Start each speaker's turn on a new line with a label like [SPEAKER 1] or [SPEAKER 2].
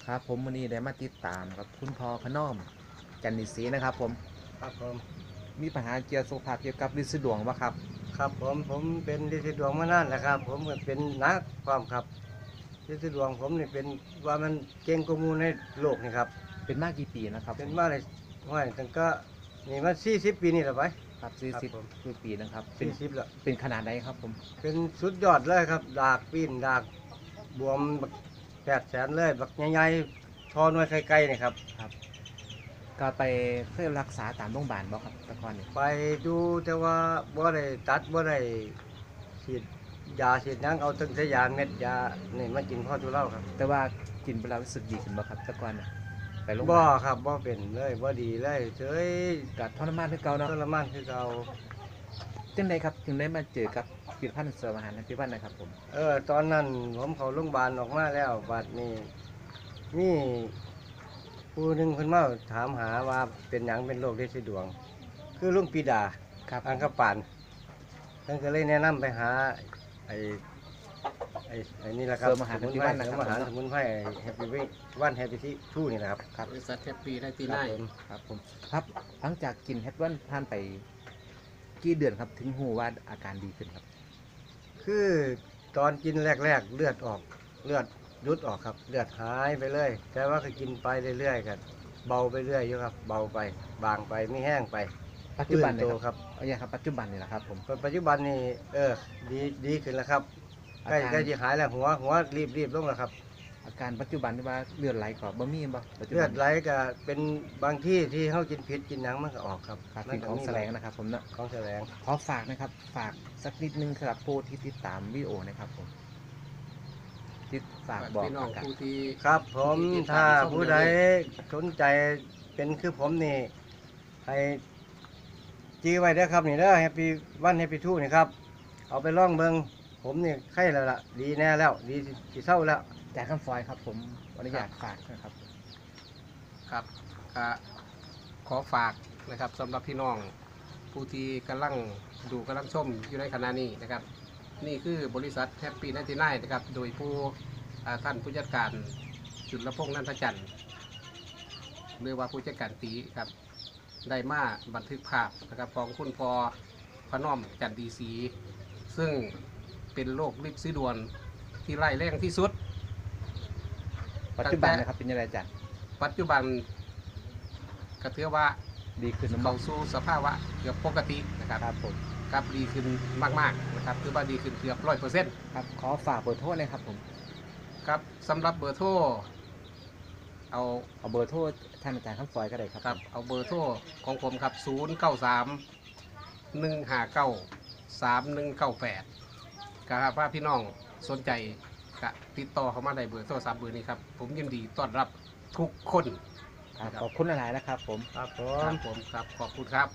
[SPEAKER 1] ครับผมวันนี้ได้มาติดตามกับคุณพ่อพน้อมจันนิศรีนะครับผม
[SPEAKER 2] ครับผม
[SPEAKER 1] มีปัญหาเกี่ยวกับสุขภาพเกี่ยวกับลินสะดวงปะครับ
[SPEAKER 2] ครับผมเป็นลิซิดวงมานานแล้วครับผมก็เป็นนักความครับลิซิดวงผมนี่เป็นว่ามันเก่งกว่าหมูในโลกนี่ครับ
[SPEAKER 1] เป็นมากกี่ปีนะครับผม
[SPEAKER 2] เป็นมาเลยห้อยตั้งก็นี่มัน40 ปีนี่แหละไป
[SPEAKER 1] ครับ
[SPEAKER 2] ครับผม
[SPEAKER 1] 40ปีนะครับ
[SPEAKER 2] 40แล้ว
[SPEAKER 1] เป็นขนาดไหนครับผม
[SPEAKER 2] เป็นสุดยอดเลยครับดากปีนดากบวมบัก800,000เลยบักใหญ่ๆทอหน่วยไข่ไก่นี่ครับ
[SPEAKER 1] ครับก็ไปเพื่อรักษาตามโรงพยาบาลบ่ครับแตะกอนนี่
[SPEAKER 2] ไปดูแต่ว่าบ่ได้ตัดบ่ได้ฉีดยาฉีดหยังเอาตั้งแต่ยาเม็ดยานี่มากินพ่อทุเล่าครับ
[SPEAKER 1] แต่ว่ากินไปแล้วรู้สึกดีขึ้นบ่ครับแตะกอนน่ะไปโรงพยา
[SPEAKER 2] บ่
[SPEAKER 1] บาล
[SPEAKER 2] ครับบ่เป็นเลยบ่ดีเลยเฉย
[SPEAKER 1] กัดทรมานคือเก่าเนาะ
[SPEAKER 2] ทรมานคือเก่า
[SPEAKER 1] จึงได้ครับจึงได้มาเจอกับผลิตภัณฑ์เสริมอาหารพิพัฒน์นะครับผม
[SPEAKER 2] ตอนนั้นผมเข้าโรงพยาบาลออกมาแล้วบัดนี้มีผู้หนึงเพิ่นมาถามหาว่าเป็นหยังเป็นโรคฤทธิ์สีดวง คือลุงปีดา
[SPEAKER 1] ครับ
[SPEAKER 2] อังคปานเพิ่นก็เลยแนะนำไปหาไอ้ไอ้นี่แหละครับ
[SPEAKER 1] เสริมอาหาร
[SPEAKER 2] สมุน
[SPEAKER 1] พิ
[SPEAKER 2] ไพร
[SPEAKER 1] พัฒน์นะ
[SPEAKER 2] เส
[SPEAKER 1] ค
[SPEAKER 2] ริ
[SPEAKER 1] รับ
[SPEAKER 2] มอาหารสมุนไพรแฮปปี้วันแฮปปี้ทูนี่นะครับ
[SPEAKER 1] ครับ
[SPEAKER 3] บริษัทแฮปปี้ได้ตี
[SPEAKER 2] ครั
[SPEAKER 3] น่า
[SPEAKER 2] บผม
[SPEAKER 1] ครับผมครับหลังจากกินเฮดวันผ่านไปกี่เดือนครับถึงหูว่าอาการดีขึ้นครับ
[SPEAKER 2] คือตอนกินแรกๆเลือดออกเลือดยุดออกครับเลือดหายไปเลย แต่ว่าก็กินไปเรื่อยๆกันเบาไปเรื่อยอยู่ครับเบาไปบางไปไม่แห้งไป
[SPEAKER 1] ปัจจุบัน
[SPEAKER 2] โต
[SPEAKER 1] เลยค
[SPEAKER 2] ครับ รับ
[SPEAKER 1] เอาอย่างครับปัจจุบันนี่แหละครับผม
[SPEAKER 2] ปัจจุบันนี่ดีขึ้นแล้วครับใกล้
[SPEAKER 1] อาการ
[SPEAKER 2] ใกล้จะหายแล้วหัวรีบลงแล้วครับ
[SPEAKER 1] อาการปัจจุบันที่ว่าเลือดไหลก็บ่มีบ่ปัจจุ
[SPEAKER 2] เลื
[SPEAKER 1] บั
[SPEAKER 2] อน ดไหลก็เป็นบางที่ที่เขากินพิษกินหนังมันก็ออกครับ
[SPEAKER 1] ครับ
[SPEAKER 2] มั
[SPEAKER 1] สิ่ง
[SPEAKER 2] ก็
[SPEAKER 1] ของ
[SPEAKER 2] มี
[SPEAKER 1] แสลงนะครับผมเนาะ
[SPEAKER 2] ของแสลง
[SPEAKER 1] ขอฝากนะครับฝากสักนิดนึงสำหรับผู้ที่ติดตามวิดีโอนะครับผมติดฝากบอก
[SPEAKER 3] พี่น้อง
[SPEAKER 1] อาการ
[SPEAKER 3] ผู้ที่
[SPEAKER 2] ครับผม
[SPEAKER 3] ที่
[SPEAKER 2] ถ้า
[SPEAKER 3] ติดตาม
[SPEAKER 2] ผู้ใดสนใจเป็นคือผมนี่ให้จีไว้เด้อครับนี่เด้อแฮปปี้วันแฮปปี้ทูนี่ครับเอาไปล่องเบิงผมนี่ไข้แล้วล่ะดีแน่แล้วดีสิเศร้าแล้ว
[SPEAKER 1] จากคำฟอยครับผมอนุญาตฝากนะครับ
[SPEAKER 3] ครับก็ขอฝากนะครับสำหรับพี่น้องผู้ที่กำลังดูกำลังชมอยู่ในขณะนี้นะครับ นี่คือบริษัทแฮปปี้นันทีไนนะครับโดยผู้ท่านผู้จัดการจุลพงษ์นันทจันทร์หรือว่าผู้จัดการตีครับได้มาบันทึกภาพนะครับของคุณพอพน้อมจันทร์ดีศรีซึ่งเป็นโรคลิบซีดวนที่ไร้แรงที่สุด
[SPEAKER 1] ปัจจุบันนะครับเป็นยังไงอาจารย์
[SPEAKER 3] ปัจจุบันก็ถือว่า
[SPEAKER 1] ดีขึ้นหรือ
[SPEAKER 3] เข้า
[SPEAKER 1] เปล่า
[SPEAKER 3] สู่สภาวะเกือบปกตินะครับ
[SPEAKER 1] ครับผม
[SPEAKER 3] ครับดีขึ้นมากๆนะครับถือว่าดีขึ้นเกือบ100%
[SPEAKER 1] ครับขอฝากเบอร์โทรเลยครับผม
[SPEAKER 3] ครับสำหรับเบอร์โทรเอา
[SPEAKER 1] เอาเบอร์โทรท่านอาจารย์คำฟอยก็ได้ครับ
[SPEAKER 3] ครับเอาเบอร์โทรของผมครับ093 159 3198ครับว่าพี่น้องสนใจก็ติดต่อเข้ามาในเบอร์โทรศัพท์เบอร์นี้ครับผมยินดีต้อนรับทุกคน
[SPEAKER 1] ครับขอบคุณหลายๆนะครับผม
[SPEAKER 2] ครับผ
[SPEAKER 3] ครั
[SPEAKER 2] ม
[SPEAKER 3] บผมครับขอบคุณครับ